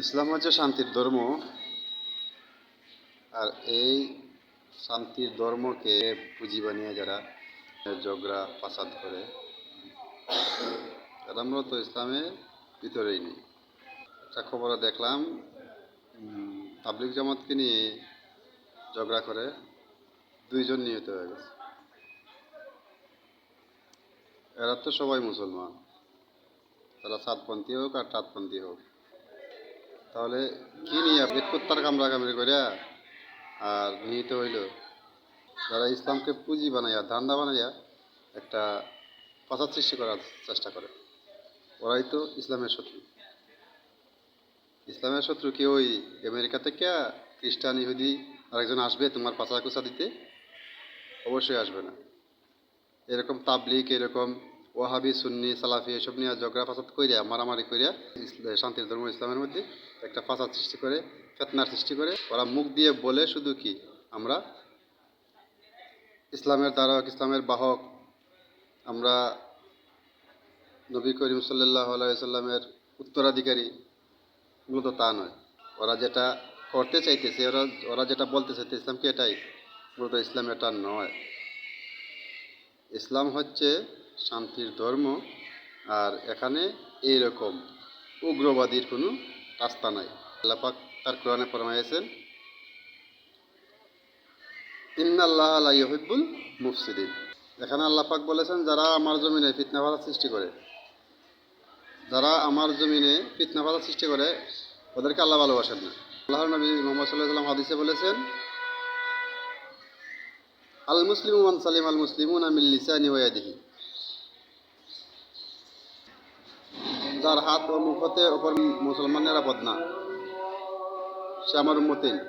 ইসলাম হচ্ছে শান্তির ধর্ম। আর এই শান্তির ধর্মকে পুঁজি বানিয়ে যারা ঝগড়া ফাসাদ করে তারা মূলত ইসলামের ভিতরেই নেই। একটা খবরে দেখলাম, তাবলিগ জামাতকে নিয়ে ঝগড়া করে 2 জন নিহত হয়ে গেছে। এরা তো সবাই মুসলমান, তারা সাতপন্থী হোক আর চাঁদপন্থী হোক। তাহলে কি নিয়ে এক কুত্তার কামড়াকামড়ি করে আর নিহিত হইল? যারা ইসলামকে পুঁজি বানাইয়া ধান্দা বানাইয়া একটা ফাসাদ সৃষ্টি করার চেষ্টা করে, ওরাই তো ইসলামের শত্রু। ইসলামের শত্রু কি ওই আমেরিকা থেকে খ্রিস্টান ইহুদি আরেকজন আসবে তোমার পাচা কুচা দিতে? অবশ্যই আসবে না। এরকম তাবলিগ, এরকম ওয়াহাবি, সুন্নি, সালাফি এসব নিয়ে ঝগড়া ফাসাদ কইরা মারামারি কইরা শান্তির ধর্ম ইসলামের মধ্যে একটা ফাসাদ সৃষ্টি করে, ফেতনার সৃষ্টি করে। ওরা মুখ দিয়ে বলে শুধু কি আমরা ইসলামের ধারক, ইসলামের বাহক, আমরা নবী করিম সাল্লাল্লাহু আলাইহি সাল্লামের উত্তরাধিকারী। মূলত তা নয়। ওরা যেটা করতে চাইতেছে, ওরা যেটা বলতে চাইতেছে ইসলামকে এটাই, মূলত ইসলাম এটা নয়। ইসলাম হচ্ছে শান্তির ধর্ম। আর এখানে এইরকম উগ্রবাদীর কোনো রাস্তা নাই। আল্লাহ পাক তার কোরআনে ফরমাইয়েছেন, ইন্নাল্লাহ লা ইউহিব্বুল মুফসিদিন। এখানে আল্লাহ পাক বলেছেন, যারা আমার জমিনে ফিতনা ফাসাদ সৃষ্টি করে, যারা আমার জমিনে ফিতনা ফাসাদ সৃষ্টি করে, ওদেরকে আল্লাহ ভালোবাসেন না। আল্লাহর নবী মুহাম্মদ সাল্লাল্লাহু আলাইহি ওয়াসাল্লাম হাদিসে বলেছেন, আল মুসলিমু মান সালিম আল মুসলিমুনা মিন লিসানি ওয়া ইয়াদিহি। যার হাত ও মুখ হতে অপর মুসলমান নিরাপদ না, সে আমার উম্মতেই না।